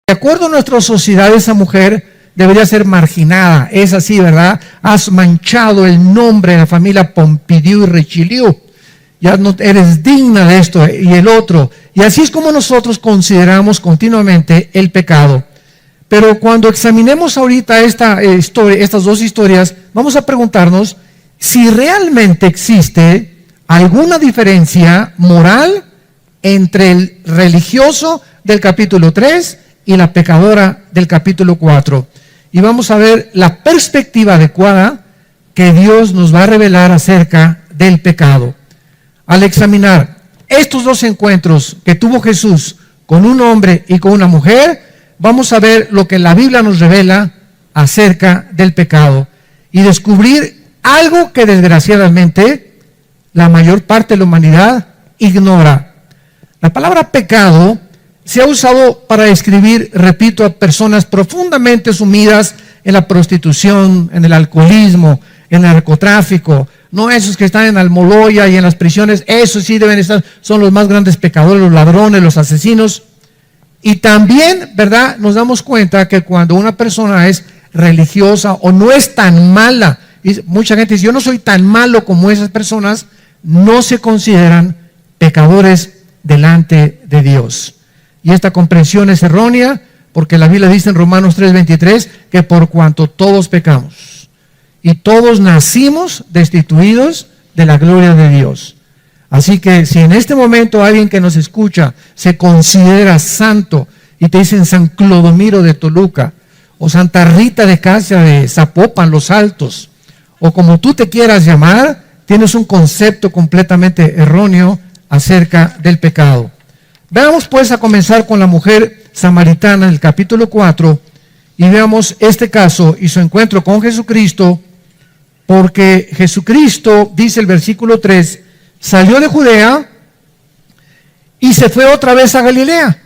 De acuerdo a nuestra sociedad, esa mujer debería ser marginada. Es así, ¿verdad? Has manchado el nombre de la familia Pompidou y Richelieu. Ya no eres digna de esto y el otro. Y así es como nosotros consideramos continuamente el pecado. Pero cuando examinemos ahorita estas dos historias, vamos a preguntarnos si realmente existe alguna diferencia moral entre el religioso del capítulo 3 y la pecadora del capítulo 4. Y vamos a ver la perspectiva adecuada que Dios nos va a revelar acerca del pecado. Al examinar estos dos encuentros que tuvo Jesús con un hombre y con una mujer, vamos a ver lo que la Biblia nos revela acerca del pecado y descubrir algo que desgraciadamente la mayor parte de la humanidad ignora. La palabra pecado se ha usado para describir, repito, a personas profundamente sumidas en la prostitución, en el alcoholismo, en el narcotráfico. No esos que están en Almoloya y en las prisiones, esos sí deben estar, son los más grandes pecadores, los ladrones, los asesinos. Y también, ¿verdad?, nos damos cuenta que cuando una persona es religiosa o no es tan mala, y mucha gente dice, yo no soy tan malo como esas personas, no se consideran pecadores delante de Dios. Y esta comprensión es errónea, porque la Biblia dice en Romanos 3:23 que por cuanto todos pecamos y todos nacimos destituidos de la gloria de Dios. Así que si en este momento alguien que nos escucha se considera santo y te dicen San Clodomiro de Toluca o Santa Rita de Casia de Zapopan, Los Altos, o como tú te quieras llamar, tienes un concepto completamente erróneo acerca del pecado. Veamos pues a comenzar con la mujer samaritana en el capítulo 4 y veamos este caso y su encuentro con Jesucristo, porque Jesucristo, dice el versículo 3, salió de Judea y se fue otra vez a Galilea.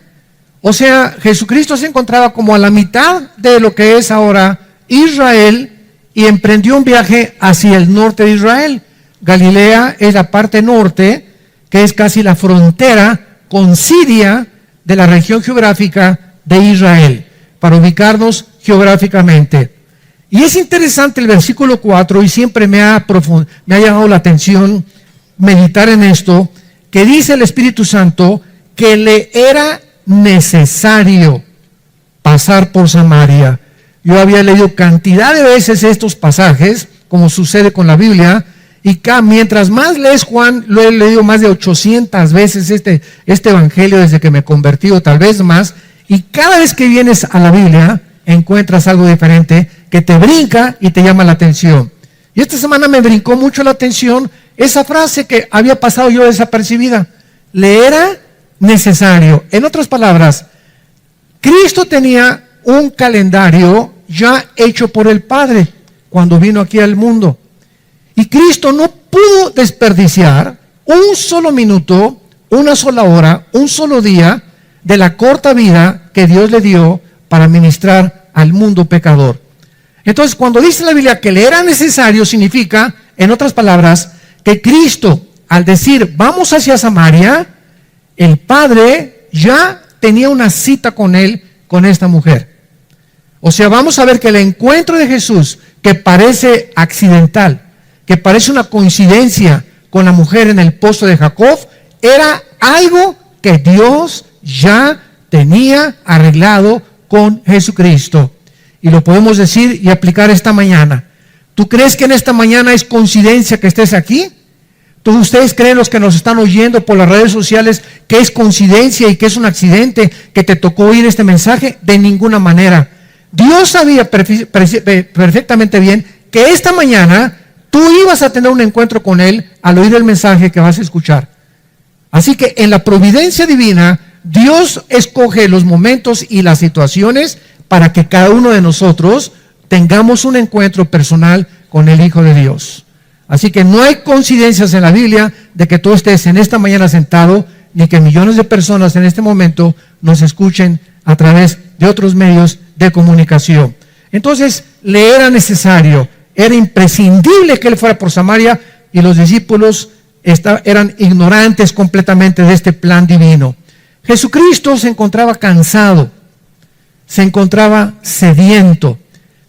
O sea, Jesucristo se encontraba como a la mitad de lo que es ahora Israel y emprendió un viaje hacia el norte de Israel. Galilea es la parte norte, que es casi la frontera con Siria de la región geográfica de Israel, para ubicarnos geográficamente. Y es interesante el versículo 4, y siempre me ha llamado la atención meditar en esto, que dice el Espíritu Santo que le era necesario pasar por Samaria. Yo había leído cantidad de veces estos pasajes, como sucede con la Biblia, y mientras más lees Juan, lo he leído más de 800 veces este evangelio desde que me convertí, o tal vez más, y cada vez que vienes a la Biblia encuentras algo diferente que te brinca y te llama la atención. Y esta semana me brincó mucho la atención esa frase que había pasado yo desapercibida. Le era necesario. En otras palabras, Cristo tenía un calendario ya hecho por el Padre cuando vino aquí al mundo. Y Cristo no pudo desperdiciar un solo minuto, una sola hora, un solo día de la corta vida que Dios le dio para ministrar al mundo pecador. Entonces, cuando dice la Biblia que le era necesario, significa, en otras palabras, que Cristo, al decir vamos hacia Samaria, el Padre ya tenía una cita con él, con esta mujer. O sea, vamos a ver que el encuentro de Jesús, que parece accidental, que parece una coincidencia con la mujer en el pozo de Jacob, era algo que Dios ya tenía arreglado con Jesucristo. Y lo podemos decir y aplicar esta mañana. ¿Tú crees que en esta mañana es coincidencia que estés aquí? ¿Ustedes creen, los que nos están oyendo por las redes sociales, que es coincidencia y que es un accidente que te tocó oír este mensaje? De ninguna manera. Dios sabía perfectamente bien que esta mañana tú ibas a tener un encuentro con Él al oír el mensaje que vas a escuchar. Así que en la providencia divina, Dios escoge los momentos y las situaciones para que cada uno de nosotros tengamos un encuentro personal con el Hijo de Dios. Así que no hay coincidencias en la Biblia de que tú estés en esta mañana sentado, ni que millones de personas en este momento nos escuchen a través de otros medios de comunicación. Entonces, le era necesario, era imprescindible que Él fuera por Samaria, y los discípulos eran ignorantes completamente de este plan divino. Jesucristo se encontraba cansado. se encontraba sediento,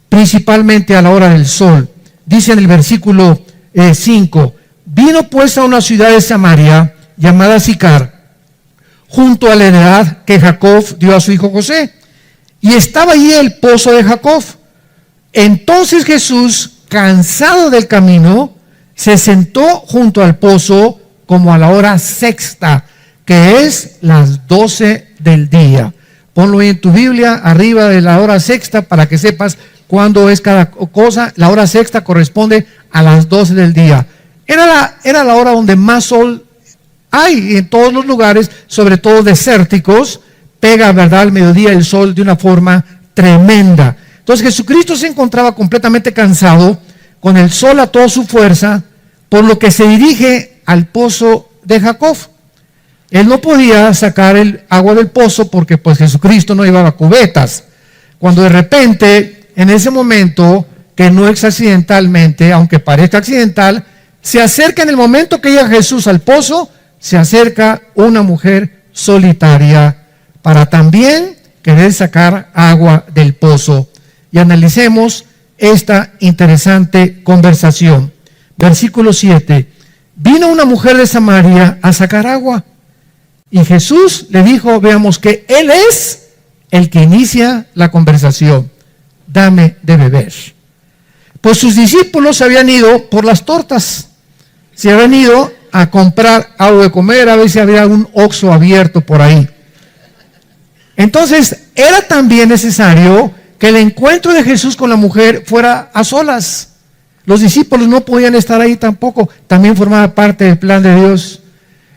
principalmente a la hora del sol. Dice en el versículo 5, vino pues a una ciudad de Samaria llamada Sicar, junto a la heredad que Jacob dio a su hijo José. Y estaba allí el pozo de Jacob. Entonces Jesús, cansado del camino, se sentó junto al pozo como a la hora sexta, que es las 12 del día. Ponlo ahí en tu Biblia, arriba de la hora sexta, para que sepas cuándo es cada cosa. La hora sexta corresponde a las 12 del día. Era la hora donde más sol hay en todos los lugares, sobre todo desérticos. Pega, ¿verdad?, al mediodía el sol de una forma tremenda. Entonces Jesucristo se encontraba completamente cansado, con el sol a toda su fuerza, por lo que se dirige al pozo de Jacob. Él no podía sacar el agua del pozo porque pues Jesucristo no llevaba cubetas. Cuando de repente, en ese momento, que no es accidentalmente, aunque parezca accidental, se acerca en el momento que llega Jesús al pozo, se acerca una mujer solitaria para también querer sacar agua del pozo. Y analicemos esta interesante conversación. Versículo 7. Vino una mujer de Samaria a sacar agua. Y Jesús le dijo, veamos que Él es el que inicia la conversación. Dame de beber. Pues sus discípulos se habían ido por las tortas. Se habían ido a comprar algo de comer, a ver si había un Oxxo abierto por ahí. Entonces, era también necesario que el encuentro de Jesús con la mujer fuera a solas. Los discípulos no podían estar ahí tampoco. También formaba parte del plan de Dios.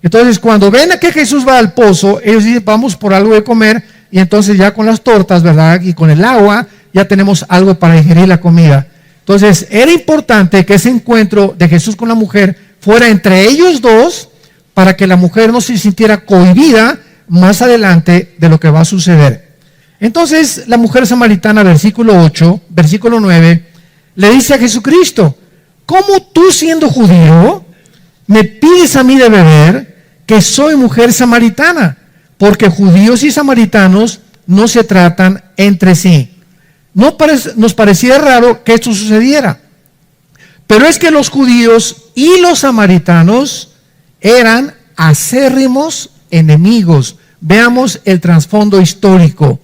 Entonces, cuando ven a que Jesús va al pozo, ellos dicen, vamos por algo de comer, y entonces ya con las tortas, ¿verdad?, y con el agua, ya tenemos algo para digerir la comida. Entonces, era importante que ese encuentro de Jesús con la mujer fuera entre ellos dos, para que la mujer no se sintiera cohibida más adelante de lo que va a suceder. Entonces, la mujer samaritana, versículo 8, versículo 9, le dice a Jesucristo, ¿cómo tú siendo judío me pides a mí de beber, que soy mujer samaritana? Porque judíos y samaritanos no se tratan entre sí. Nos parecía raro que esto sucediera, pero es que los judíos y los samaritanos eran acérrimos enemigos. Veamos el trasfondo histórico.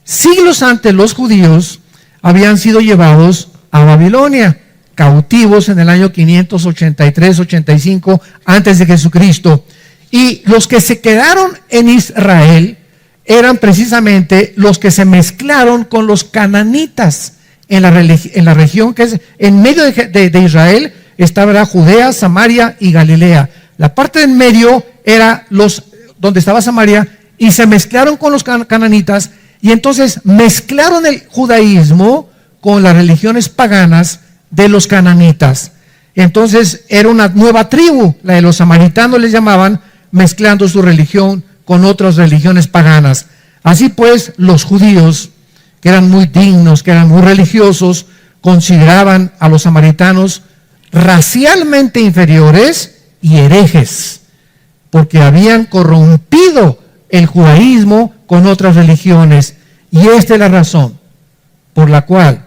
Siglos antes, los judíos habían sido llevados a Babilonia, cautivos en el año 583-85 antes de Jesucristo. Y los que se quedaron en Israel eran precisamente los que se mezclaron con los cananitas en la región que es en medio de Israel. Estaba Judea, Samaria y Galilea. La parte de en medio era donde estaba Samaria, y se mezclaron con los cananitas, y entonces mezclaron el judaísmo con las religiones paganas de los cananitas. Entonces era una nueva tribu, la de los samaritanos les llamaban, mezclando su religión con otras religiones paganas. Así pues, los judíos, que eran muy dignos, que eran muy religiosos, consideraban a los samaritanos racialmente inferiores y herejes, porque habían corrompido el judaísmo con otras religiones. Y esta es la razón por la cual,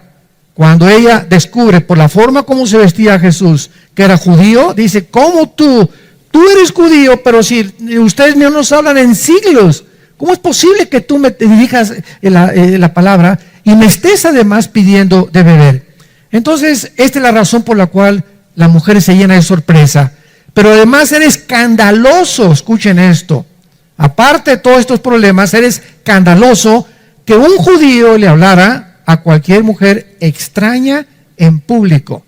cuando ella descubre por la forma como se vestía Jesús, que era judío, dice, ¿cómo tú eres judío, pero si ustedes no nos hablan en siglos? ¿Cómo es posible que tú me dirijas la palabra y me estés además pidiendo de beber? Entonces, esta es la razón por la cual la mujer se llena de sorpresa. Pero además era escandaloso, escuchen esto, aparte de todos estos problemas, era escandaloso que un judío le hablara a cualquier mujer extraña en público.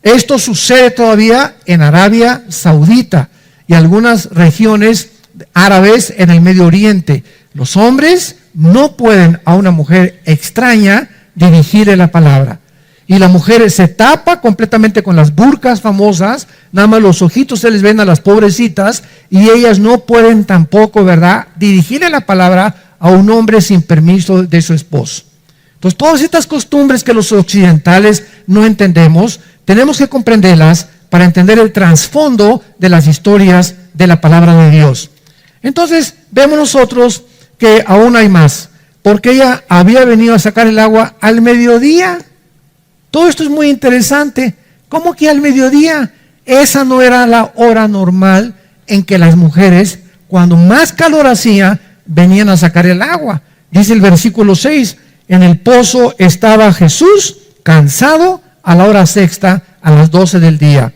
Esto sucede todavía en Arabia Saudita y algunas regiones árabes en el Medio Oriente. Los hombres no pueden a una mujer extraña dirigirle la palabra. Y la mujer se tapa completamente con las burkas famosas, nada más los ojitos se les ven a las pobrecitas, y ellas no pueden tampoco, ¿verdad?, dirigirle la palabra a un hombre sin permiso de su esposo. Entonces, todas estas costumbres que los occidentales no entendemos, tenemos que comprenderlas para entender el trasfondo de las historias de la palabra de Dios. Entonces, vemos nosotros que aún hay más. porque ella había venido a sacar el agua al mediodía. Todo esto es muy interesante. ¿Cómo que al mediodía? Esa no era la hora normal en que las mujeres, cuando más calor hacía, venían a sacar el agua. Dice el versículo 6, en el pozo estaba Jesús cansado a la hora sexta, a las 12 del día.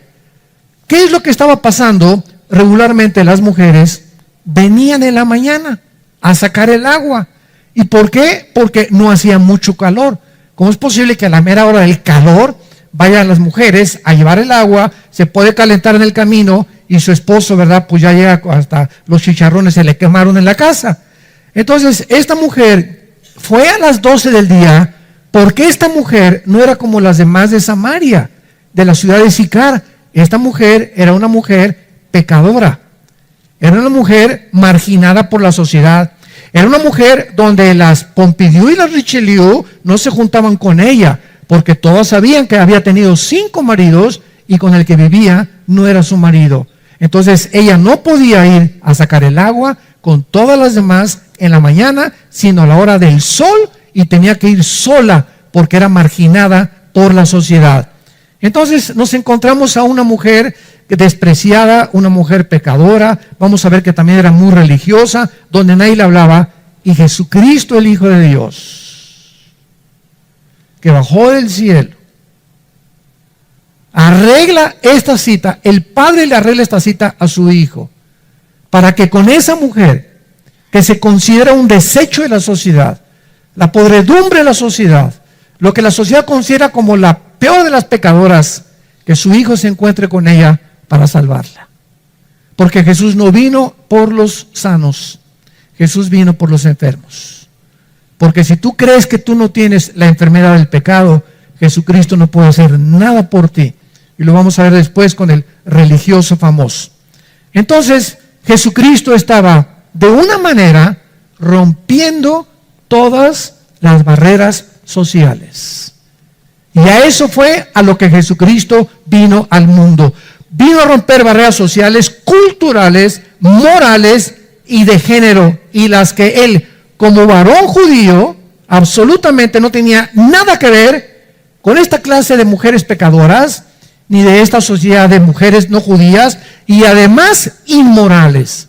¿Qué es lo que estaba pasando? Regularmente las mujeres venían en la mañana a sacar el agua. ¿Y por qué? Porque no hacía mucho calor. ¿Cómo es posible que a la mera hora del calor vayan las mujeres a llevar el agua, se puede calentar en el camino y su esposo, ¿verdad? Pues ya llega hasta los chicharrones se le quemaron en la casa. Entonces, esta mujer fue a las 12 del día porque esta mujer no era como las demás de Samaria, de la ciudad de Sicar. Esta mujer era una mujer pecadora. Era una mujer marginada por la sociedad. Era una mujer donde las Pompidou y las Richelieu no se juntaban con ella, porque todas sabían que había tenido 5 maridos y con el que vivía no era su marido. Entonces ella no podía ir a sacar el agua con todas las demás en la mañana, sino a la hora del sol, y tenía que ir sola porque era marginada por la sociedad. Entonces nos encontramos a una mujer despreciada, una mujer pecadora. Vamos a ver que también era muy religiosa, donde nadie le hablaba. Y Jesucristo, el Hijo de Dios, que bajó del cielo, arregla esta cita. El Padre le arregla esta cita a su Hijo, para que con esa mujer, que se considera un desecho de la sociedad, la podredumbre de la sociedad, lo que la sociedad considera como la peor de las pecadoras, que su Hijo se encuentre con ella para salvarla. Porque Jesús no vino por los sanos, Jesús vino por los enfermos. Porque si tú crees que tú no tienes la enfermedad del pecado, Jesucristo no puede hacer nada por ti. Y lo vamos a ver después con el religioso famoso. Entonces, Jesucristo estaba de una manera rompiendo todas las barreras sociales. Y a eso fue a lo que Jesucristo vino al mundo. Vino a romper barreras sociales, culturales, morales y de género, y las que él, como varón judío, absolutamente no tenía nada que ver con esta clase de mujeres pecadoras, ni de esta sociedad de mujeres no judías, y además inmorales.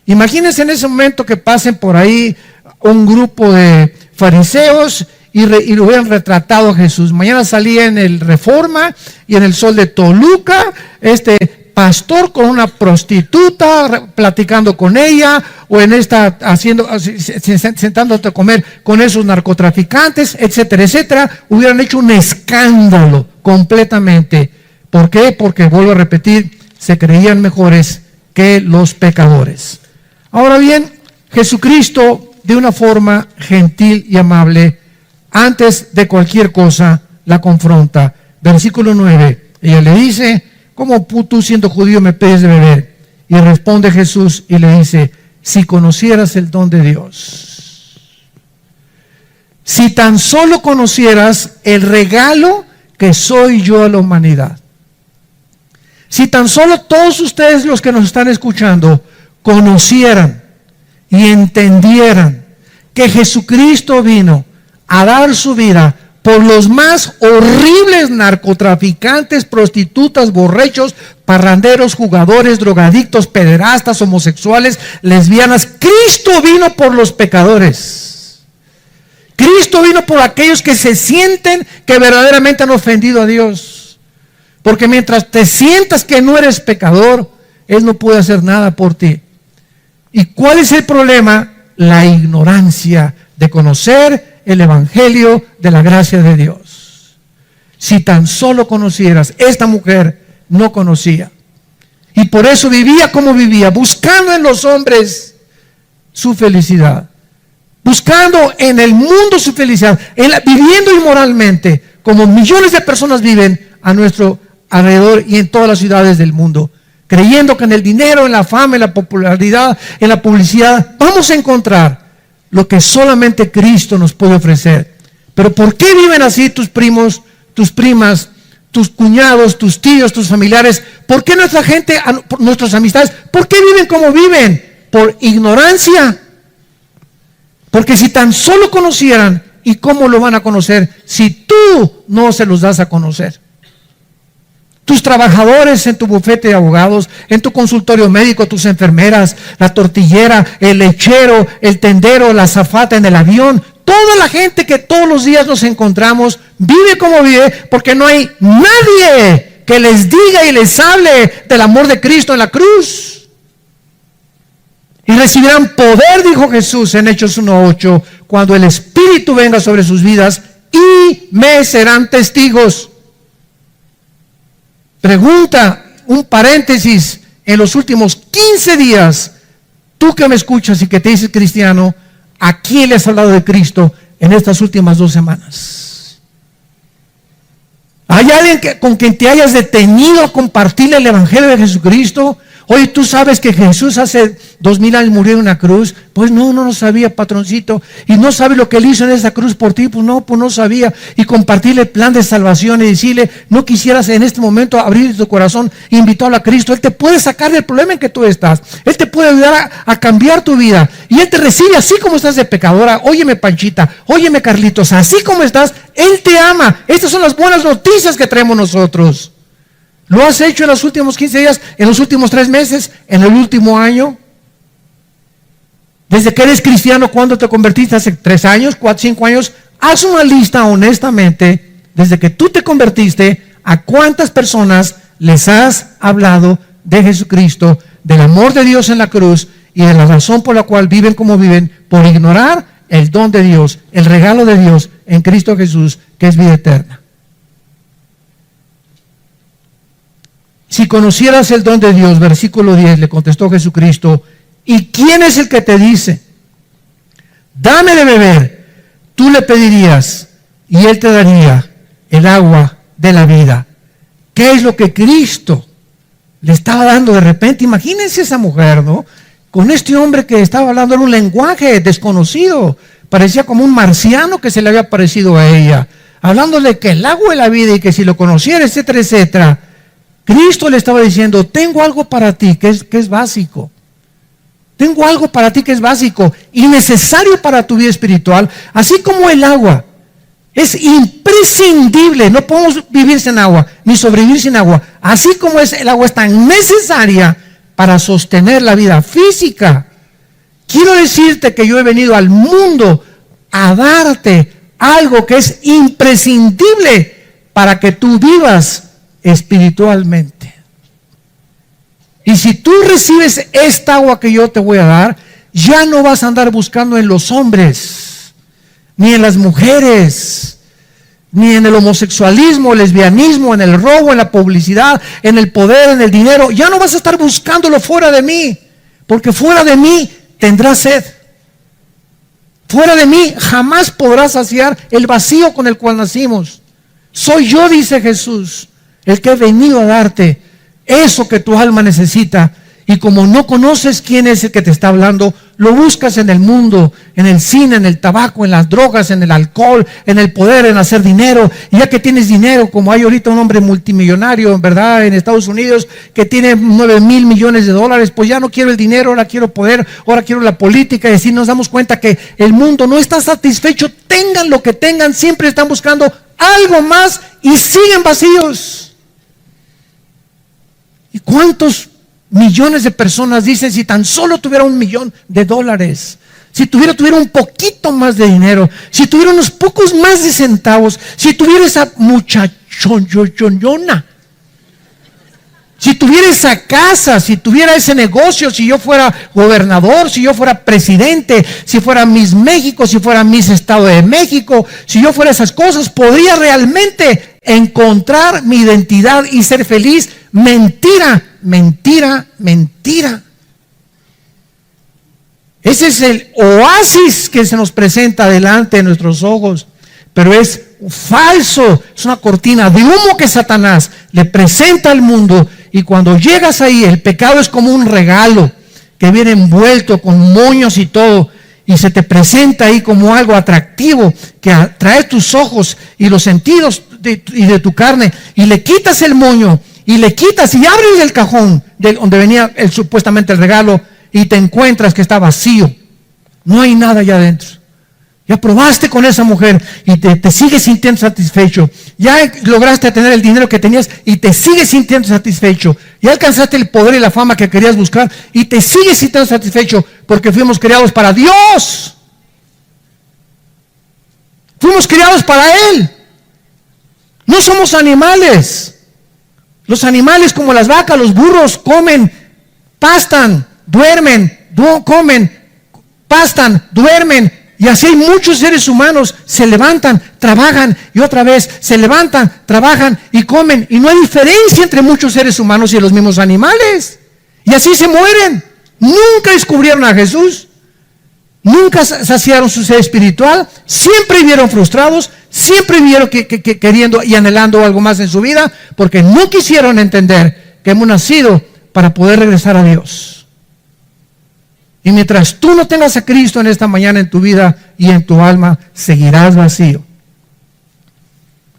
Imagínense en ese momento que pasen por ahí un grupo de fariseos y lo hubieran retratado a Jesús. Mañana salía en el Reforma y en el Sol de Toluca, pastor con una prostituta, platicando con ella, o en sentándote a comer con esos narcotraficantes, etcétera, etcétera. Hubieran hecho un escándalo completamente. ¿Por qué? Porque, vuelvo a repetir, se creían mejores que los pecadores. Ahora bien, Jesucristo, de una forma gentil y amable, antes de cualquier cosa, la confronta. Versículo 9, ella le dice: ¿cómo tú, siendo judío, me pides de beber? Y responde Jesús y le dice: si conocieras el don de Dios, si tan solo conocieras el regalo que soy yo a la humanidad, si tan solo todos ustedes, los que nos están escuchando, conocieran y entendieran que Jesucristo vino a dar su vida por los más horribles narcotraficantes, prostitutas, borrachos, parranderos, jugadores, drogadictos, pederastas, homosexuales, lesbianas. Cristo vino por los pecadores. Cristo vino por aquellos que se sienten que verdaderamente han ofendido a Dios. Porque mientras te sientas que no eres pecador, Él no puede hacer nada por ti. ¿Y cuál es el problema? La ignorancia de conocer el evangelio de la gracia de Dios. Si tan solo conocieras, esta mujer no conocía. Y por eso vivía como vivía, buscando en los hombres su felicidad. Buscando en el mundo su felicidad, viviendo inmoralmente, como millones de personas viven a nuestro alrededor y en todas las ciudades del mundo. Creyendo que en el dinero, en la fama, en la popularidad, en la publicidad, vamos a encontrar lo que solamente Cristo nos puede ofrecer. Pero ¿por qué viven así tus primos, tus primas, tus cuñados, tus tíos, tus familiares? ¿Por qué nuestra gente, nuestras amistades, por qué viven como viven? Por ignorancia. Porque si tan solo conocieran, ¿y cómo lo van a conocer si tú no se los das a conocer? Tus trabajadores en tu bufete de abogados, en tu consultorio médico, tus enfermeras, la tortillera, el lechero, el tendero, la azafata en el avión, toda la gente que todos los días nos encontramos, vive como vive, porque no hay nadie que les diga y les hable del amor de Cristo en la cruz. Y recibirán poder, dijo Jesús en Hechos 1:8, cuando el Espíritu venga sobre sus vidas, y me serán testigos. Pregunta, un paréntesis, en los últimos 15 días, tú que me escuchas y que te dices cristiano, ¿a quién le has hablado de Cristo en estas últimas 2 semanas? ¿Hay alguien con quien te hayas detenido a compartirle el Evangelio de Jesucristo? Oye, ¿tú sabes que Jesús hace 2000 años murió en una cruz? Pues no lo sabía, patroncito. ¿Y no sabe lo que Él hizo en esa cruz por ti? Pues no sabía. Y compartirle el plan de salvación y decirle, no quisieras en este momento abrir tu corazón e invitarlo a Cristo. Él te puede sacar del problema en que tú estás. Él te puede ayudar a cambiar tu vida. Y Él te recibe así como estás de pecadora. Óyeme, Panchita, óyeme, Carlitos, así como estás, Él te ama. Estas son las buenas noticias que traemos nosotros. ¿Lo has hecho en los últimos 15 días, en los últimos 3 meses, en el último año? Desde que eres cristiano, ¿cuándo te convertiste? ¿Hace 3 años, 4, 5 años? Haz una lista honestamente, desde que tú te convertiste, ¿a cuántas personas les has hablado de Jesucristo, del amor de Dios en la cruz y de la razón por la cual viven como viven, por ignorar el don de Dios, el regalo de Dios en Cristo Jesús, que es vida eterna? Si conocieras el don de Dios, versículo 10, le contestó Jesucristo, ¿y quién es el que te dice, dame de beber? Tú le pedirías y Él te daría el agua de la vida. ¿Qué es lo que Cristo le estaba dando de repente? Imagínense esa mujer, ¿no? Con este hombre que estaba hablando en un lenguaje desconocido, parecía como un marciano que se le había parecido a ella, hablándole que el agua de la vida y que si lo conociera, etcétera, etcétera. Cristo le estaba diciendo, tengo algo para ti que es básico. Tengo algo para ti que es básico y necesario para tu vida espiritual, así como el agua. Es imprescindible, no podemos vivir sin agua, ni sobrevivir sin agua. Así como el agua es tan necesaria para sostener la vida física. Quiero decirte que yo he venido al mundo a darte algo que es imprescindible para que tú vivas espiritualmente. Y si tú recibes esta agua que yo te voy a dar, ya no vas a andar buscando en los hombres, ni en las mujeres, ni en el homosexualismo, el lesbianismo, en el robo, en la publicidad, en el poder, en el dinero. Ya no vas a estar buscándolo fuera de mí, porque fuera de mí tendrás sed. Fuera de mí jamás podrás saciar el vacío con el cual nacimos. Soy yo, dice Jesús, el que he venido a darte eso que tu alma necesita. Y como no conoces quién es el que te está hablando, lo buscas en el mundo, en el cine, en el tabaco, en las drogas, en el alcohol, en el poder, en hacer dinero. Y ya que tienes dinero, como hay ahorita un hombre multimillonario, ¿verdad?, en Estados Unidos, que tiene 9,000 millones de dólares, pues ya no quiero el dinero, ahora quiero poder, ahora quiero la política. Y así nos damos cuenta que el mundo no está satisfecho, tengan lo que tengan, siempre están buscando algo más y siguen vacíos. ¿Y cuántos millones de personas dicen, si tan solo tuviera $1,000,000, si tuviera un poquito más de dinero, si tuviera unos pocos más de centavos, si tuviera esa muchachona, si tuviera esa casa, si tuviera ese negocio, si yo fuera gobernador, si yo fuera presidente, si fuera Miss México, si fuera Miss Estado de México, si yo fuera esas cosas, podría realmente encontrar mi identidad y ser feliz. Mentira, mentira, mentira. Ese es el oasis que se nos presenta delante de nuestros ojos, pero es falso, es una cortina de humo que Satanás le presenta al mundo. Y cuando llegas ahí, el pecado es como un regalo que viene envuelto con moños y todo, y se te presenta ahí como algo atractivo que atrae tus ojos y los sentidos y de tu carne, y le quitas el moño y le quitas y abres el cajón de donde venía supuestamente el regalo, y te encuentras que está vacío, no hay nada allá adentro. Ya probaste con esa mujer y te sigues sintiendo satisfecho. Ya lograste tener el dinero que tenías y te sigues sintiendo satisfecho. Ya alcanzaste el poder y la fama que querías buscar y te sigues sintiendo satisfecho porque fuimos creados para Dios. Fuimos creados para Él. No somos animales. Los animales como las vacas, los burros comen, pastan, duermen, comen, pastan, duermen. Y así hay muchos seres humanos, se levantan, trabajan y otra vez se levantan, trabajan y comen. Y no hay diferencia entre muchos seres humanos y los mismos animales. Y así se mueren. Nunca descubrieron a Jesús. Nunca saciaron su sed espiritual. Siempre vivieron frustrados. Siempre vivieron queriendo y anhelando algo más en su vida. Porque no quisieron entender que hemos nacido para poder regresar a Dios. Y mientras tú no tengas a Cristo en esta mañana en tu vida y en tu alma, seguirás vacío.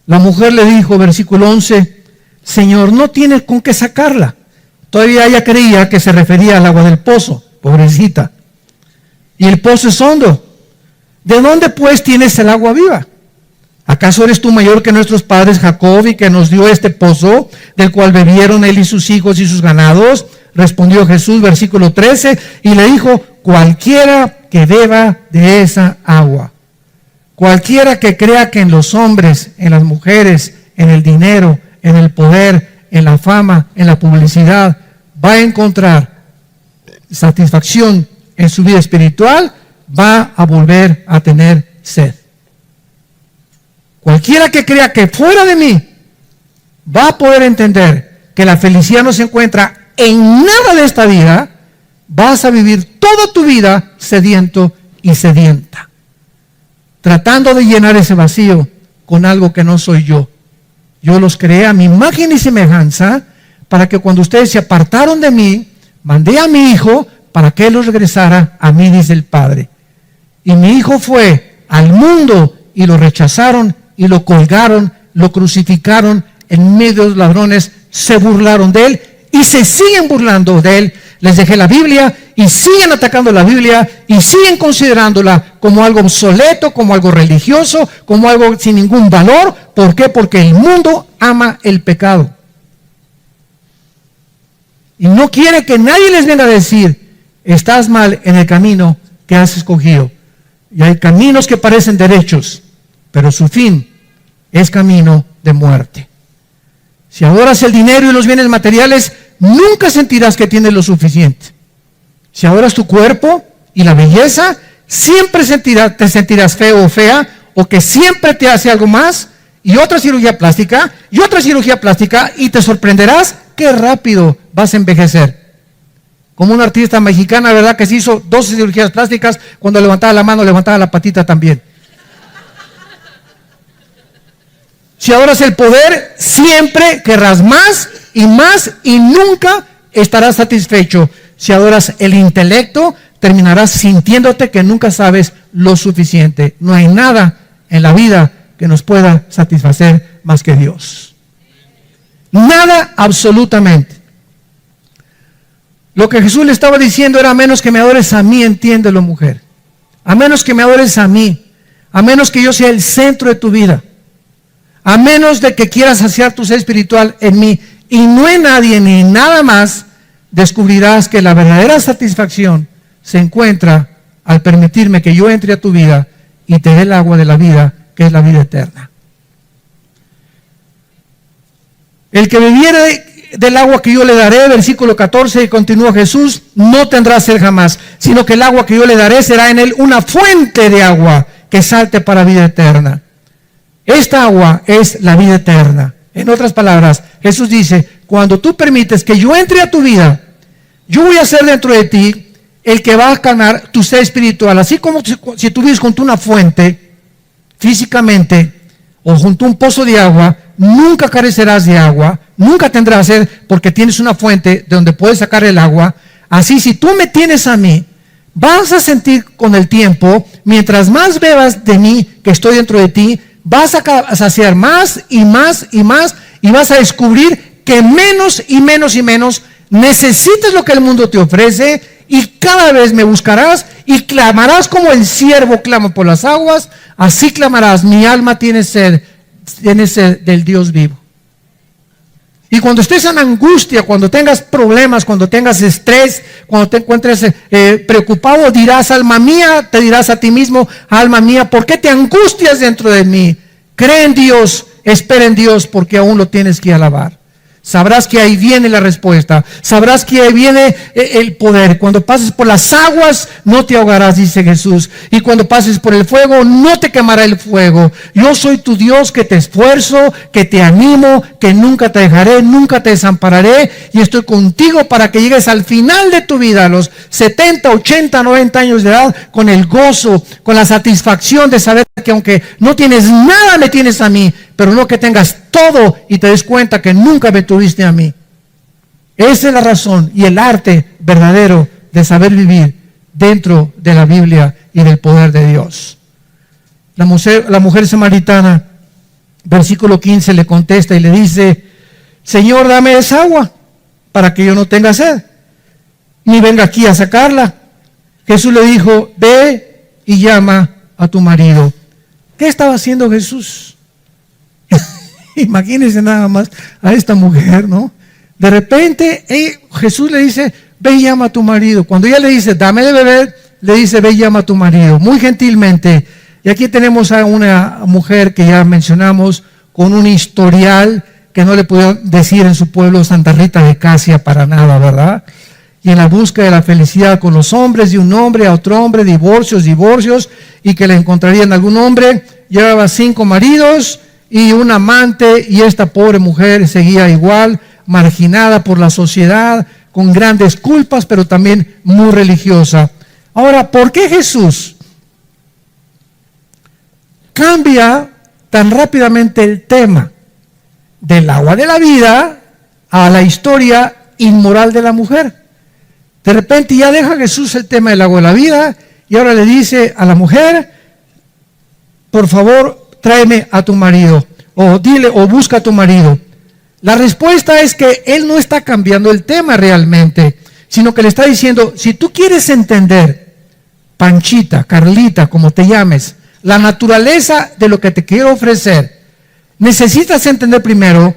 La mujer le dijo, versículo 11, Señor, no tienes con qué sacarla. Todavía ella creía que se refería al agua del pozo, pobrecita. Y el pozo es hondo. ¿De dónde pues tienes el agua viva? ¿Acaso eres tú mayor que nuestros padres Jacob y que nos dio este pozo, del cual bebieron él y sus hijos y sus ganados? Respondió Jesús, versículo 13, y le dijo, cualquiera que beba de esa agua, cualquiera que crea que en los hombres, en las mujeres, en el dinero, en el poder, en la fama, en la publicidad, va a encontrar satisfacción en su vida espiritual, va a volver a tener sed. Cualquiera que crea que fuera de mí va a poder entender que la felicidad no se encuentra en nada de esta vida. Vas a vivir toda tu vida sediento y sedienta, tratando de llenar ese vacío con algo que no soy yo. Yo los creé a mi imagen y semejanza para que cuando ustedes se apartaron de mí, mandé a mi hijo para que él los regresara a mí, dice el Padre. Y mi hijo fue al mundo y lo rechazaron y lo colgaron, lo crucificaron en medio de los ladrones, se burlaron de él y se siguen burlando de él. Les dejé la Biblia y siguen atacando la Biblia y siguen considerándola como algo obsoleto, como algo religioso, como algo sin ningún valor. ¿Por qué? Porque el mundo ama el pecado. Y no quiere que nadie les venga a decir, estás mal en el camino que has escogido. Y hay caminos que parecen derechos, pero su fin es camino de muerte. Si adoras el dinero y los bienes materiales, nunca sentirás que tienes lo suficiente. Si adoras tu cuerpo y la belleza, siempre te sentirás feo o fea, o que siempre te hace algo más, y otra cirugía plástica, y te sorprenderás qué rápido vas a envejecer. Como una artista mexicana, ¿verdad? Que se hizo 12 cirugías plásticas, cuando levantaba la mano, levantaba la patita también. Si adoras el poder, siempre querrás más y nunca estarás satisfecho. Si adoras el intelecto, terminarás sintiéndote que nunca sabes lo suficiente. No hay nada en la vida que nos pueda satisfacer más que Dios. Nada, absolutamente. Lo que Jesús le estaba diciendo era, a menos que me adores a mí, entiéndelo, mujer. A menos que me adores a mí, a menos que yo sea el centro de tu vida, a menos de que quieras saciar tu ser espiritual en mí y no en nadie ni en nada más, descubrirás que la verdadera satisfacción se encuentra al permitirme que yo entre a tu vida y te dé el agua de la vida, que es la vida eterna. El que bebiere del agua que yo le daré, versículo 14, y continúa Jesús, no tendrá sed jamás, sino que el agua que yo le daré será en él una fuente de agua que salte para vida eterna. Esta agua es la vida eterna. En otras palabras, Jesús dice, cuando tú permites que yo entre a tu vida, yo voy a ser dentro de ti el que va a calmar tu sed espiritual. Así como si tú vives junto a una fuente, físicamente, o junto a un pozo de agua, nunca carecerás de agua, nunca tendrás sed, porque tienes una fuente de donde puedes sacar el agua. Así, si tú me tienes a mí, vas a sentir con el tiempo, mientras más bebas de mí, que estoy dentro de ti, vas a saciar más y más y más, y vas a descubrir que menos y menos y menos necesitas lo que el mundo te ofrece, y cada vez me buscarás y clamarás como el siervo clama por las aguas, así clamarás, mi alma tiene sed del Dios vivo. Y cuando estés en angustia, cuando tengas problemas, cuando tengas estrés, cuando te encuentres preocupado, dirás, alma mía, te dirás a ti mismo, alma mía, ¿por qué te angustias dentro de mí? Cree en Dios, espera en Dios, porque aún lo tienes que alabar. Sabrás que ahí viene la respuesta. Sabrás que ahí viene el poder. Cuando pases por las aguas, no te ahogarás, dice Jesús. Y cuando pases por el fuego, no te quemará el fuego. Yo soy tu Dios que te esfuerzo, que te animo, que nunca te dejaré, nunca te desampararé. Y estoy contigo para que llegues al final de tu vida, a los 70, 80, 90 años de edad, con el gozo, con la satisfacción de saber que aunque no tienes nada, me tienes a mí. Pero no que tengas todo y te des cuenta que nunca me tuviste a mí. Esa es la razón y el arte verdadero de saber vivir dentro de la Biblia y del poder de Dios. La mujer samaritana, versículo 15, le contesta y le dice, Señor, dame esa agua para que yo no tenga sed, ni venga aquí a sacarla. Jesús le dijo, ve y llama a tu marido. ¿Qué estaba haciendo Jesús? Imagínense nada más a esta mujer, ¿no? De repente Jesús le dice, ve y llama a tu marido. Cuando ella le dice, dame de beber, le dice, ve y llama a tu marido. Muy gentilmente. Y aquí tenemos a una mujer que ya mencionamos, con un historial que no le pudieron decir en su pueblo Santa Rita de Casia para nada, ¿verdad? Y en la búsqueda de la felicidad con los hombres, de un hombre a otro hombre, divorcios, y que le encontrarían algún hombre. Llevaba 5 maridos y un amante, y esta pobre mujer seguía igual, marginada por la sociedad, con grandes culpas, pero también muy religiosa. Ahora, ¿por qué Jesús cambia tan rápidamente el tema del agua de la vida a la historia inmoral de la mujer? De repente ya deja Jesús el tema del agua de la vida y ahora le dice a la mujer, por favor, tráeme a tu marido, o dile, o busca a tu marido. La respuesta es que él no está cambiando el tema realmente, sino que le está diciendo, si tú quieres entender, Panchita, Carlita, como te llames, la naturaleza de lo que te quiero ofrecer, necesitas entender primero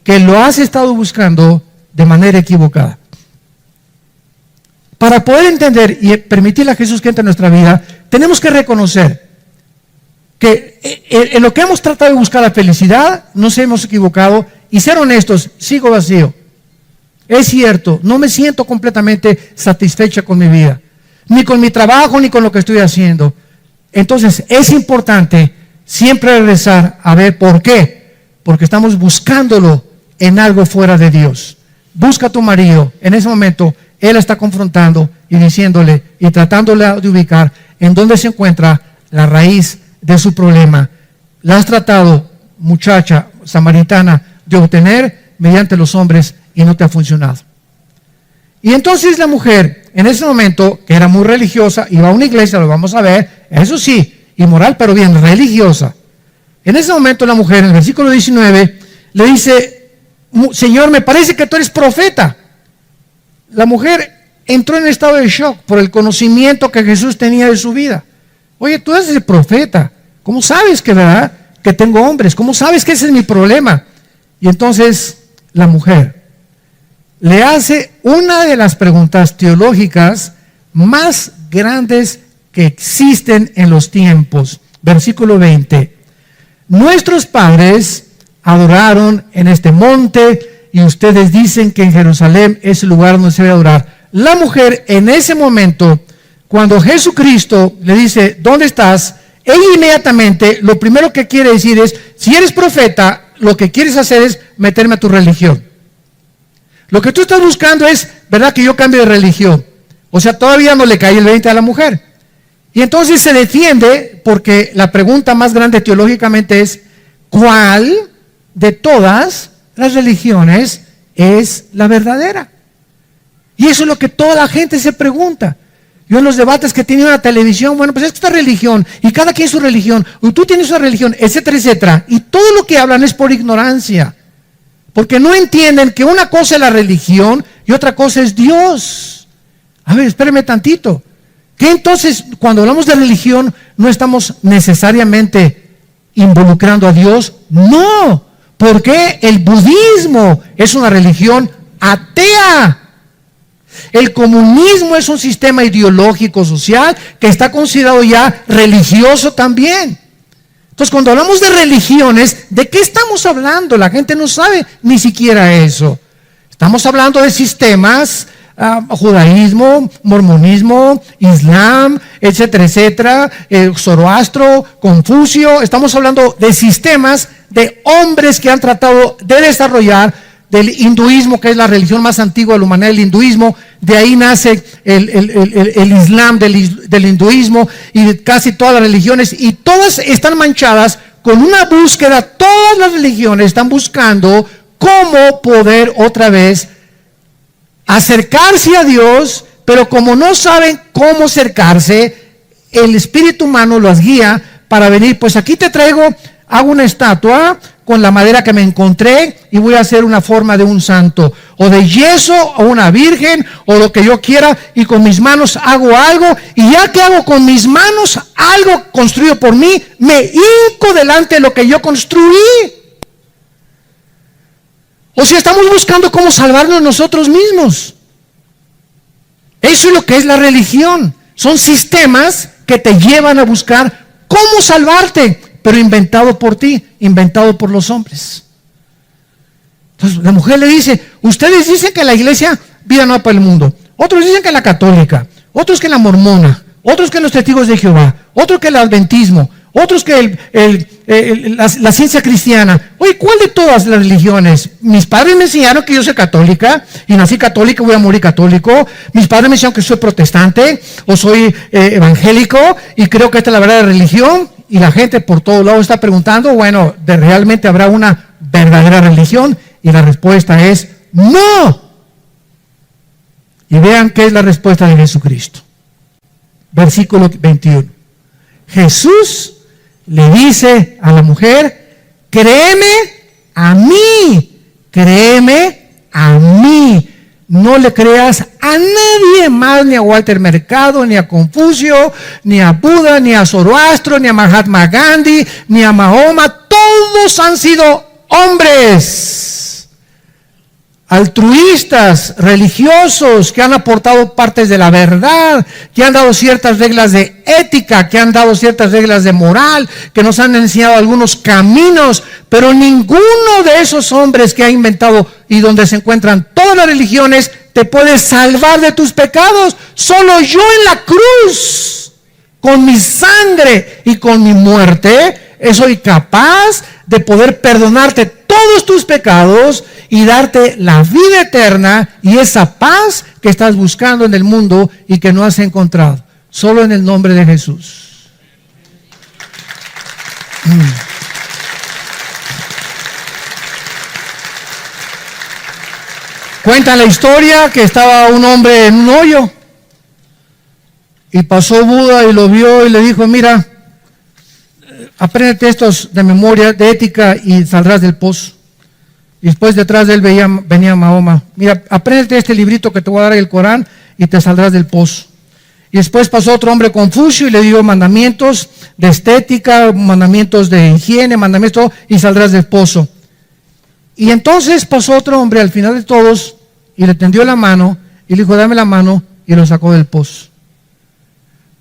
que lo has estado buscando de manera equivocada. Para poder entender y permitirle a Jesús que entre en nuestra vida, tenemos que reconocer que en lo que hemos tratado de buscar la felicidad, nos hemos equivocado, y ser honestos, sigo vacío. Es cierto, no me siento completamente satisfecha con mi vida, ni con mi trabajo, ni con lo que estoy haciendo. Entonces, es importante siempre regresar a ver por qué. Porque estamos buscándolo en algo fuera de Dios. Busca a tu marido. En ese momento, él la está confrontando y diciéndole y tratándola de ubicar en dónde se encuentra la raíz de su problema. La has tratado, muchacha samaritana, de obtener mediante los hombres y no te ha funcionado. Y entonces la mujer, en ese momento, que era muy religiosa, iba a una iglesia, lo vamos a ver, eso sí, inmoral, pero bien religiosa. En ese momento la mujer, en el versículo 19, le dice, Señor, me parece que tú eres profeta. La mujer entró en estado de shock por el conocimiento que Jesús tenía de su vida. Oye, tú eres el profeta. ¿Cómo sabes que, verdad, que tengo hombres? ¿Cómo sabes que ese es mi problema? Y entonces la mujer le hace una de las preguntas teológicas más grandes que existen en los tiempos. Versículo 20. Nuestros padres adoraron en este monte y ustedes dicen que en Jerusalén es el lugar donde se debe adorar. La mujer en ese momento, cuando Jesucristo le dice, ¿dónde estás?, ella inmediatamente lo primero que quiere decir es, si eres profeta, lo que quieres hacer es meterme a tu religión. Lo que tú estás buscando es, ¿verdad?, que yo cambie de religión. O sea, todavía no le cae el 20 a la mujer. Y entonces se defiende porque la pregunta más grande teológicamente es, ¿cuál de todas las religiones es la verdadera? Y eso es lo que toda la gente se pregunta. Yo en los debates que he tenido en la televisión, bueno, pues esta religión, y cada quien su religión, y tú tienes su religión, etcétera, etcétera. Y todo lo que hablan es por ignorancia. Porque no entienden que una cosa es la religión y otra cosa es Dios. A ver, espéreme tantito. ¿Qué entonces, cuando hablamos de religión, no estamos necesariamente involucrando a Dios? No, porque el budismo es una religión atea. El comunismo es un sistema ideológico social que está considerado ya religioso también. Entonces, cuando hablamos de religiones, ¿de qué estamos hablando? La gente no sabe ni siquiera eso. Estamos hablando de sistemas, judaísmo, mormonismo, islam, etcétera, etcétera, Zoroastro, Confucio. Estamos hablando de sistemas de hombres que han tratado de desarrollar del hinduismo, que es la religión más antigua de la humanidad, el hinduismo. De ahí nace el islam del hinduismo y casi todas las religiones, y todas están manchadas con una búsqueda. Todas las religiones están buscando cómo poder otra vez acercarse a Dios, pero como no saben cómo acercarse, el espíritu humano los guía para venir. Pues aquí te traigo, hago una estatua con la madera que me encontré y voy a hacer una forma de un santo, o de yeso, o una virgen, o lo que yo quiera, y con mis manos hago algo, y ya que hago con mis manos algo construido por mí, me hinco delante de lo que yo construí. O sea, estamos buscando cómo salvarnos nosotros mismos. Eso es lo que es la religión. Son sistemas que te llevan a buscar cómo salvarte, pero inventado por ti, inventado por los hombres. Entonces la mujer le dice, ustedes dicen que la iglesia vida nueva para el mundo, otros dicen que la católica, otros que la mormona, otros que los testigos de Jehová, otros que el adventismo, otros que la ciencia cristiana. Oye, ¿cuál de todas las religiones? Mis padres me enseñaron que yo soy católica y nací católica, voy a morir católico. Mis padres me enseñaron que soy protestante o soy evangélico y creo que esta es la verdadera religión. Y la gente por todos lados está preguntando, bueno, ¿realmente habrá una verdadera religión? Y la respuesta es no. Y vean qué es la respuesta de Jesucristo. Versículo 21. Jesús le dice a la mujer, créeme a mí, no le creas a nadie más, ni a Walter Mercado, ni a Confucio, ni a Buda, ni a Zoroastro, ni a Mahatma Gandhi, ni a Mahoma. Todos han sido hombres altruistas, religiosos, que han aportado partes de la verdad, que han dado ciertas reglas de ética, que han dado ciertas reglas de moral, que nos han enseñado algunos caminos, pero ninguno de esos hombres que ha inventado y donde se encuentran todas las religiones te puede salvar de tus pecados. Solo yo en la cruz, con mi sangre y con mi muerte, soy capaz de poder perdonarte todos tus pecados y darte la vida eterna y esa paz que estás buscando en el mundo y que no has encontrado. Solo en el nombre de Jesús. Cuenta la historia que estaba un hombre en un hoyo y pasó Buda y lo vio y le dijo, mira, apréndete estos de memoria, de ética y saldrás del pozo. Y después detrás de él venía Mahoma. Mira, apréndete este librito que te voy a dar, el Corán, y te saldrás del pozo. Y después pasó otro hombre Confucio y le dio mandamientos de estética, mandamientos de higiene, mandamientos, y saldrás del pozo. Y entonces pasó otro hombre al final de todos y le tendió la mano y le dijo, dame la mano, y lo sacó del pozo.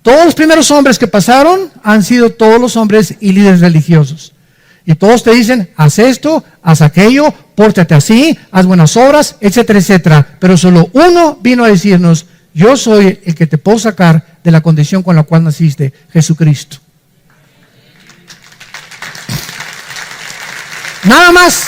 Todos los primeros hombres que pasaron han sido todos los hombres y líderes religiosos. Y todos te dicen, haz esto, haz aquello, pórtate así, haz buenas obras, etcétera, etcétera. Pero solo uno vino a decirnos, yo soy el que te puedo sacar de la condición con la cual naciste, Jesucristo. Nada más.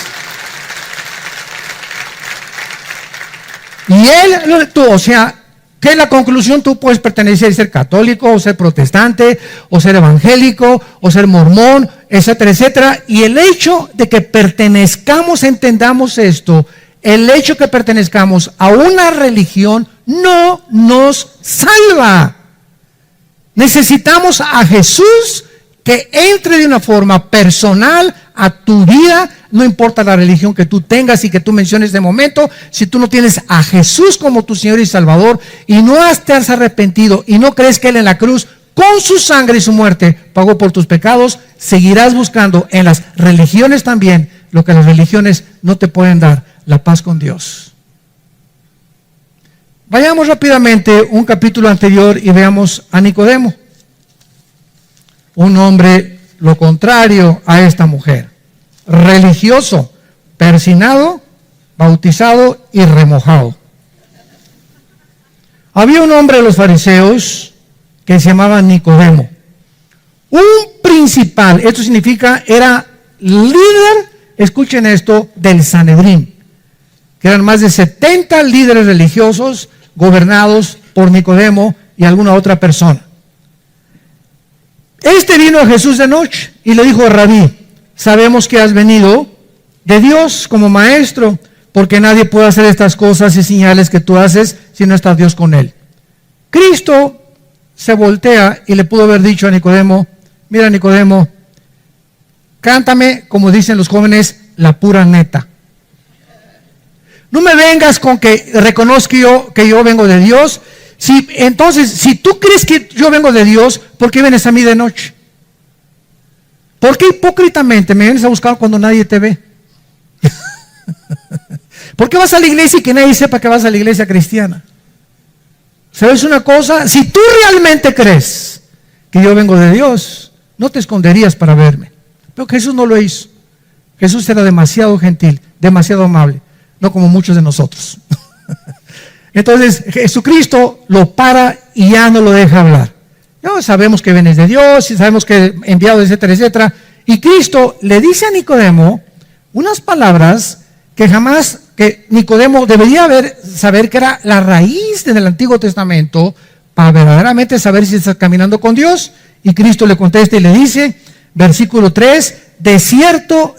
Y él, tú, o sea, ¿qué es la conclusión? Tú puedes pertenecer y ser católico, o ser protestante, o ser evangélico, o ser mormón, etcétera, etcétera. Y el hecho de que pertenezcamos, entendamos esto, el hecho de que pertenezcamos a una religión no nos salva. Necesitamos a Jesús, que entre de una forma personal a tu vida, no importa la religión que tú tengas y que tú menciones de momento. Si tú no tienes a Jesús como tu Señor y Salvador y no te has arrepentido y no crees que Él en la cruz con su sangre y su muerte pagó por tus pecados, seguirás buscando en las religiones también lo que las religiones no te pueden dar, la paz con Dios. Vayamos rápidamente un capítulo anterior y veamos a Nicodemo, un hombre lo contrario a esta mujer, religioso, persinado, bautizado y remojado. Había un hombre de los fariseos que se llamaba Nicodemo, un principal, esto significa era líder, escuchen esto, del Sanedrín, que eran más de 70 líderes religiosos gobernados por Nicodemo y alguna otra persona. Este vino a Jesús de noche y le dijo: Rabí, sabemos que has venido de Dios como maestro, porque nadie puede hacer estas cosas y señales que tú haces si no está Dios con él. Cristo se voltea y le pudo haber dicho a Nicodemo: mira, Nicodemo, cántame, como dicen los jóvenes, la pura neta. No me vengas con que reconozco que yo vengo de Dios. Entonces, si tú crees que yo vengo de Dios, ¿por qué vienes a mí de noche? ¿Por qué hipócritamente me vienes a buscar cuando nadie te ve? ¿Por qué vas a la iglesia y que nadie sepa que vas a la iglesia cristiana? ¿Sabes una cosa? Si tú realmente crees que yo vengo de Dios, no te esconderías para verme. Pero Jesús no lo hizo. Jesús era demasiado gentil, demasiado amable, no como muchos de nosotros. Entonces Jesucristo lo para y ya no lo deja hablar. Ya sabemos que vienes de Dios y sabemos que enviado, etcétera, etcétera. Y Cristo le dice a Nicodemo unas palabras que Nicodemo debería saber que era la raíz del Antiguo Testamento para verdaderamente saber si estás caminando con Dios. Y Cristo le contesta y le dice, versículo 3, de cierto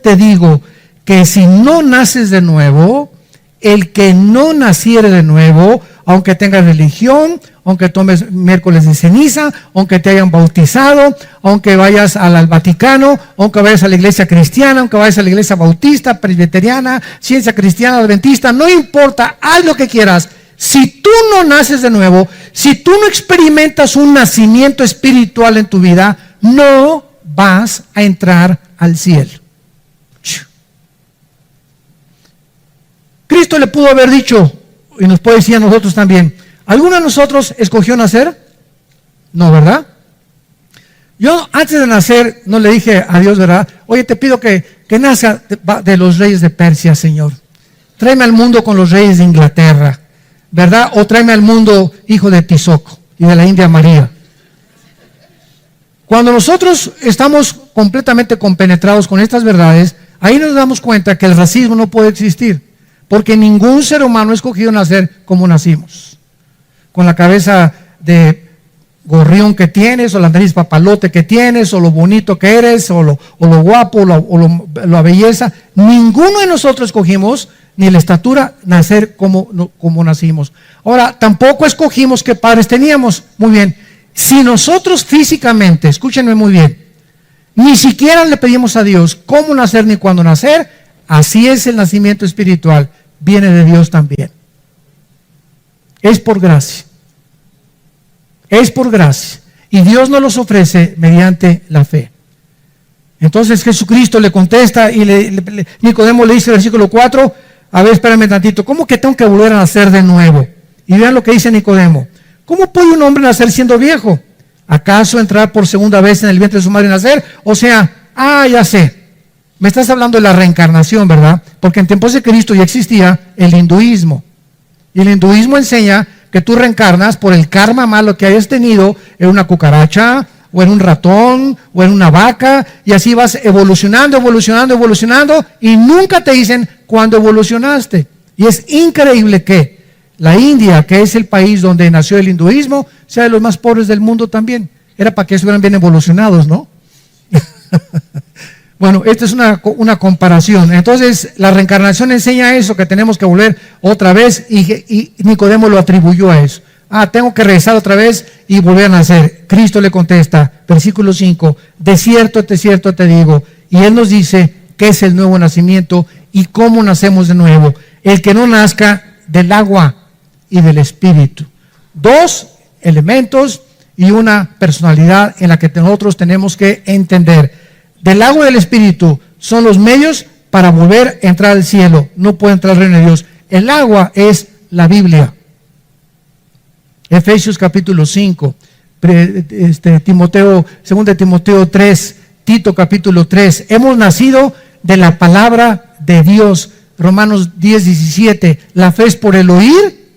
te digo, que si no naces de nuevo, el que no naciere de nuevo, aunque tengas religión, aunque tomes miércoles de ceniza, aunque te hayan bautizado, aunque vayas al Vaticano, aunque vayas a la iglesia cristiana, aunque vayas a la iglesia bautista, presbiteriana, ciencia cristiana, adventista, no importa, haz lo que quieras. Si tú no naces de nuevo, si tú no experimentas un nacimiento espiritual en tu vida, no vas a entrar al cielo. Cristo le pudo haber dicho, y nos puede decir a nosotros también, ¿alguno de nosotros escogió nacer? No, ¿verdad? Yo antes de nacer no le dije a Dios, ¿verdad? Oye, te pido que nazca de los reyes de Persia, Señor. Tráeme al mundo con los reyes de Inglaterra, ¿verdad? O tráeme al mundo hijo de Tizoc y de la India María. Cuando nosotros estamos completamente compenetrados con estas verdades, ahí nos damos cuenta que el racismo no puede existir. Porque ningún ser humano ha escogido nacer como nacimos. Con la cabeza de gorrión que tienes, o la nariz papalote que tienes, o lo bonito que eres, o lo guapo, o la belleza. Ninguno de nosotros escogimos, ni la estatura, nacer como nacimos. Ahora, tampoco escogimos qué padres teníamos. Muy bien. Si nosotros físicamente, escúchenme muy bien, ni siquiera le pedimos a Dios cómo nacer ni cuándo nacer, así es el nacimiento espiritual. Viene de Dios también. Es por gracia. Es por gracia. Y Dios nos los ofrece mediante la fe. Entonces Jesucristo le contesta y Nicodemo le dice en el versículo 4, a ver, espérame tantito, ¿cómo que tengo que volver a nacer de nuevo? Y vean lo que dice Nicodemo. ¿Cómo puede un hombre nacer siendo viejo? ¿Acaso entrar por segunda vez en el vientre de su madre y nacer? O sea, ya sé. Me estás hablando de la reencarnación, ¿verdad? Porque en tiempos de Cristo ya existía el hinduismo. Y el hinduismo enseña que tú reencarnas por el karma malo que hayas tenido en una cucaracha, o en un ratón, o en una vaca, y así vas evolucionando, y nunca te dicen cuándo evolucionaste. Y es increíble que la India, que es el país donde nació el hinduismo, sea de los más pobres del mundo también. Era para que estuvieran bien evolucionados, ¿no? Bueno, esta es una comparación. Entonces, la reencarnación enseña eso, que tenemos que volver otra vez, y Nicodemo lo atribuyó a eso. tengo que regresar otra vez y volver a nacer. Cristo le contesta, versículo 5, de cierto te digo. Y Él nos dice qué es el nuevo nacimiento y cómo nacemos de nuevo. El que no nazca del agua y del Espíritu. Dos elementos y una personalidad en la que nosotros tenemos que entender. Del agua y del Espíritu son los medios para volver a entrar al cielo. No puede entrar al reino de Dios. El agua es la Biblia. Efesios capítulo 5, Timoteo, 2 Timoteo 3, Tito capítulo 3. Hemos nacido de la palabra de Dios. Romanos 10, 17. La fe es por el oír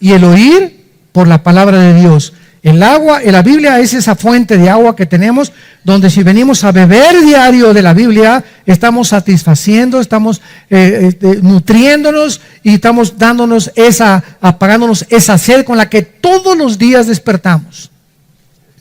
y el oír por la palabra de Dios. El agua, la Biblia es esa fuente de agua que tenemos, donde si venimos a beber diario de la Biblia, estamos satisfaciendo, estamos nutriéndonos y estamos apagándonos esa sed con la que todos los días despertamos.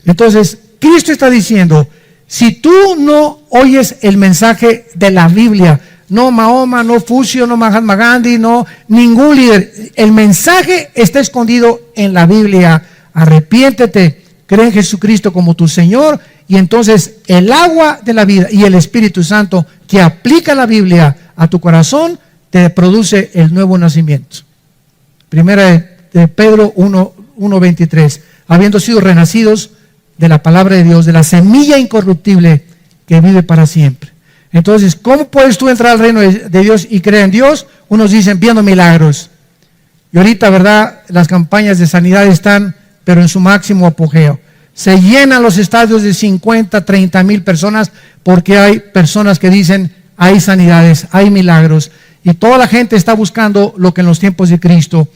Entonces, Cristo está diciendo, si tú no oyes el mensaje de la Biblia, no Mahoma, no Fucio, no Mahatma Gandhi, no ningún líder, el mensaje está escondido en la Biblia. Arrepiéntete, cree en Jesucristo como tu Señor, y entonces el agua de la vida y el Espíritu Santo que aplica la Biblia a tu corazón te produce el nuevo nacimiento. Primera de Pedro 1:23, habiendo sido renacidos de la palabra de Dios, de la semilla incorruptible que vive para siempre. Entonces, ¿cómo puedes tú entrar al reino de Dios y creer en Dios? Unos dicen viendo milagros. Y ahorita, ¿verdad? Las campañas de sanidad están, pero en su máximo apogeo. Se llenan los estadios de 50, 30 mil personas porque hay personas que dicen hay sanidades, hay milagros. Y toda la gente está buscando lo que en los tiempos de Cristo.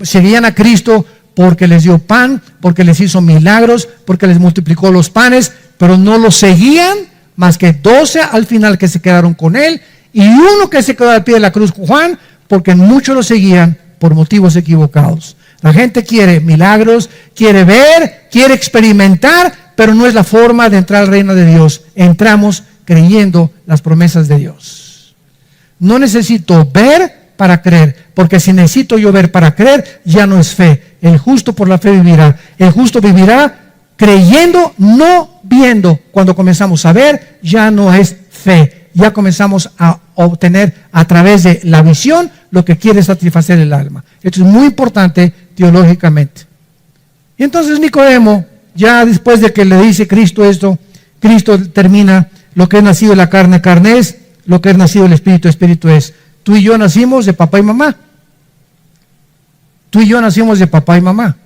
Seguían a Cristo porque les dio pan, porque les hizo milagros, porque les multiplicó los panes, pero no los seguían más que 12 al final que se quedaron con Él y uno que se quedó al pie de la cruz, Juan, porque muchos lo seguían por motivos equivocados. La gente quiere milagros, quiere ver, quiere experimentar, pero no es la forma de entrar al reino de Dios. Entramos creyendo las promesas de Dios. No necesito ver para creer, porque si necesito yo ver para creer, ya no es fe. El justo por la fe vivirá. El justo vivirá creyendo, no viendo. Cuando comenzamos a ver, ya no es fe. Ya comenzamos a obtener a través de la visión lo que quiere satisfacer el alma. Esto es muy importante teológicamente. Y entonces Nicodemo, ya después de que le dice Cristo esto, Cristo termina: lo que es nacido de la carne, carne es; lo que es nacido del Espíritu, Espíritu es. Tú y yo nacimos de papá y mamá. Tú y yo nacimos de papá y mamá.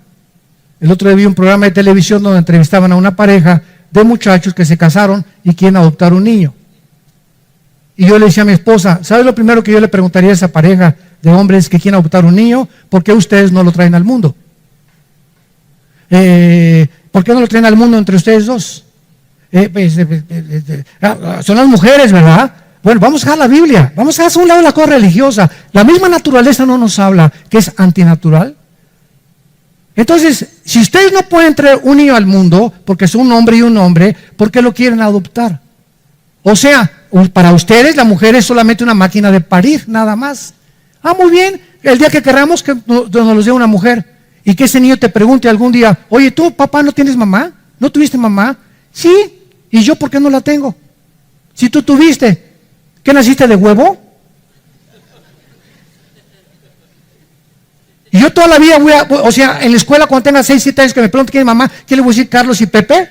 El otro día vi un programa de televisión donde entrevistaban a una pareja de muchachos que se casaron y quieren adoptar un niño. Y yo le decía a mi esposa, ¿sabes lo primero que yo le preguntaría a esa pareja de hombres que quieren adoptar un niño? ¿Por qué ustedes no lo traen al mundo? ¿Por qué no lo traen al mundo entre ustedes dos? Son las mujeres, ¿verdad? Bueno, vamos a dejar la Biblia, vamos a hacer a un lado la cosa religiosa. La misma naturaleza no nos habla que es antinatural. Entonces, si ustedes no pueden traer un niño al mundo, porque son un hombre y un hombre, ¿por qué lo quieren adoptar? O sea, para ustedes la mujer es solamente una máquina de parir, nada más. Muy bien, el día que queramos que nos los dé una mujer y que ese niño te pregunte algún día, oye, ¿tú, papá, no tienes mamá? ¿No tuviste mamá? Sí, ¿y yo por qué no la tengo? Si tú tuviste, ¿qué naciste de huevo? Y yo toda la vida en la escuela cuando tenga 6, 7 años que me pregunten quién es mamá, ¿qué le voy a decir, Carlos y Pepe?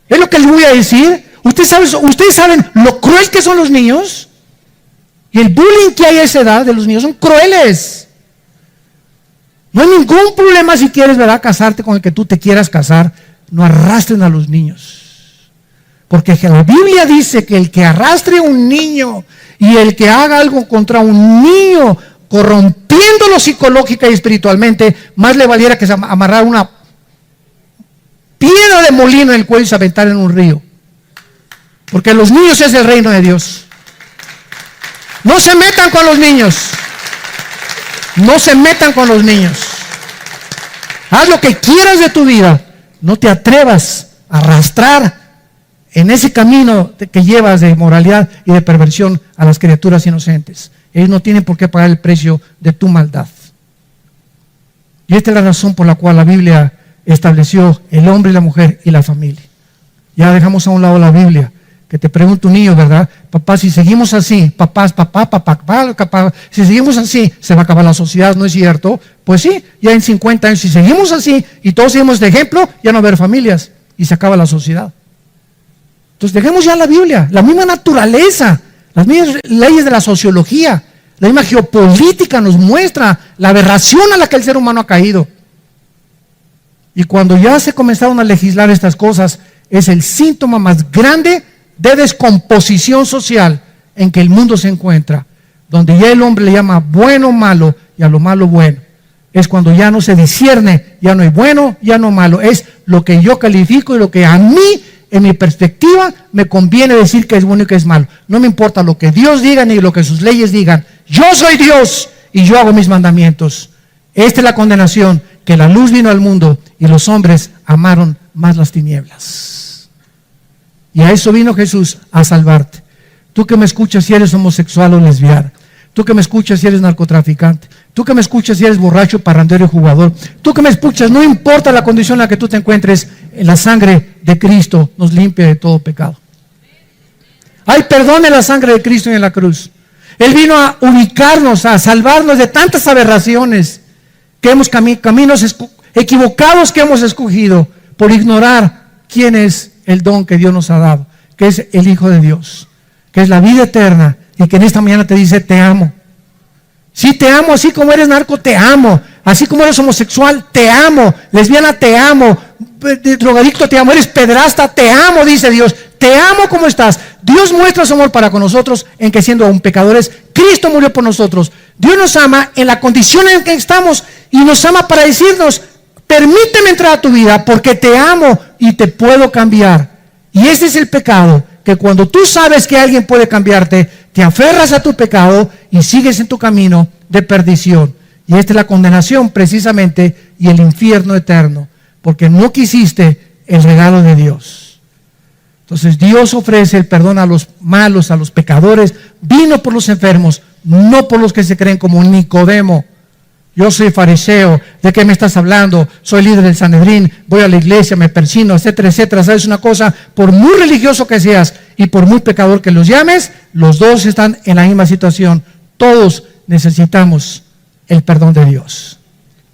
Es lo que les voy a decir. Ustedes saben lo cruel que son los niños. Y el bullying que hay a esa edad de los niños son crueles. No hay ningún problema si quieres, ¿verdad?, casarte con el que tú te quieras casar. No arrastren a los niños. Porque la Biblia dice que el que arrastre a un niño y el que haga algo contra un niño, corrompiéndolo psicológica y espiritualmente, más le valiera que se amarrar una piedra de molino en el cuello y se aventar en un río. Porque los niños es el reino de Dios. No se metan con los niños. No se metan con los niños. Haz lo que quieras de tu vida. No te atrevas a arrastrar en ese camino que llevas de inmoralidad y de perversión a las criaturas inocentes. Ellos no tienen por qué pagar el precio de tu maldad. Y esta es la razón por la cual la Biblia estableció el hombre y la mujer y la familia. Ya dejamos a un lado la Biblia. Que te pregunta un niño, ¿verdad? Papá, si seguimos así, papá, si seguimos así, se va a acabar la sociedad, ¿no es cierto? Pues sí, ya en 50 años, si seguimos así y todos seguimos de ejemplo, ya no va a haber familias y se acaba la sociedad. Entonces dejemos ya la Biblia, la misma naturaleza, las mismas leyes de la sociología, la misma geopolítica nos muestra la aberración a la que el ser humano ha caído. Y cuando ya se comenzaron a legislar estas cosas, es el síntoma más grande de descomposición social en que el mundo se encuentra, donde ya el hombre le llama bueno malo y a lo malo bueno. Es cuando ya no se discierne, ya no hay bueno, ya no malo, es lo que yo califico y lo que a mí, en mi perspectiva, me conviene decir que es bueno y que es malo. No me importa lo que Dios diga ni lo que sus leyes digan. Yo soy Dios y yo hago mis mandamientos. Esta es la condenación, que la luz vino al mundo y los hombres amaron más las tinieblas. Y a eso vino Jesús, a salvarte. Tú que me escuchas si eres homosexual o lesbiana. Tú que me escuchas si eres narcotraficante. Tú que me escuchas si eres borracho, parrandero y jugador. Tú que me escuchas, no importa la condición en la que tú te encuentres, la sangre de Cristo nos limpia de todo pecado. Hay perdón en la sangre de Cristo y en la cruz. Él vino a ubicarnos, a salvarnos de tantas aberraciones que hemos caminos equivocados que hemos escogido por ignorar quién es el don que Dios nos ha dado, que es el Hijo de Dios, que es la vida eterna, y que en esta mañana te dice: te amo. Sí, te amo, así como eres narco, te amo. Así como eres homosexual, te amo. Lesbiana, te amo. Drogadicto, te amo. Eres pedrasta, te amo, dice Dios. Te amo como estás. Dios muestra su amor para con nosotros en que, siendo aún pecadores, Cristo murió por nosotros. Dios nos ama en la condición en que estamos y nos ama para decirnos: permíteme entrar a tu vida porque te amo y te puedo cambiar. Y ese es el pecado, que cuando tú sabes que alguien puede cambiarte, te aferras a tu pecado y sigues en tu camino de perdición. Y esta es la condenación precisamente y el infierno eterno, porque no quisiste el regalo de Dios. Entonces Dios ofrece el perdón a los malos, a los pecadores. Vino por los enfermos, no por los que se creen como Nicodemo. Yo soy fariseo, ¿de qué me estás hablando? Soy líder del Sanedrín, voy a la iglesia, me persino, etcétera, etcétera. ¿Sabes una cosa? Por muy religioso que seas y por muy pecador que los llames, los dos están en la misma situación. Todos necesitamos el perdón de Dios.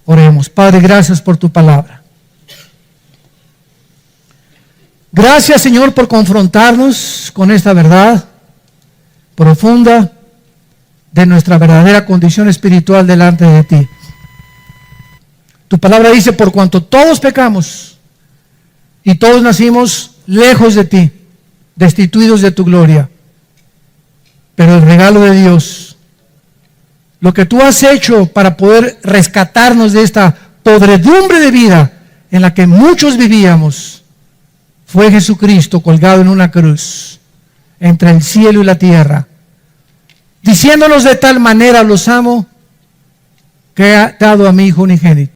Oremos. Padre, gracias por tu palabra. Gracias, Señor, por confrontarnos con esta verdad profunda de nuestra verdadera condición espiritual delante de ti. Tu palabra dice: por cuanto todos pecamos y todos nacimos lejos de ti, destituidos de tu gloria. Pero el regalo de Dios, lo que tú has hecho para poder rescatarnos de esta podredumbre de vida en la que muchos vivíamos, fue Jesucristo colgado en una cruz entre el cielo y la tierra, diciéndonos de tal manera: los amo, que ha dado a mi Hijo unigénito.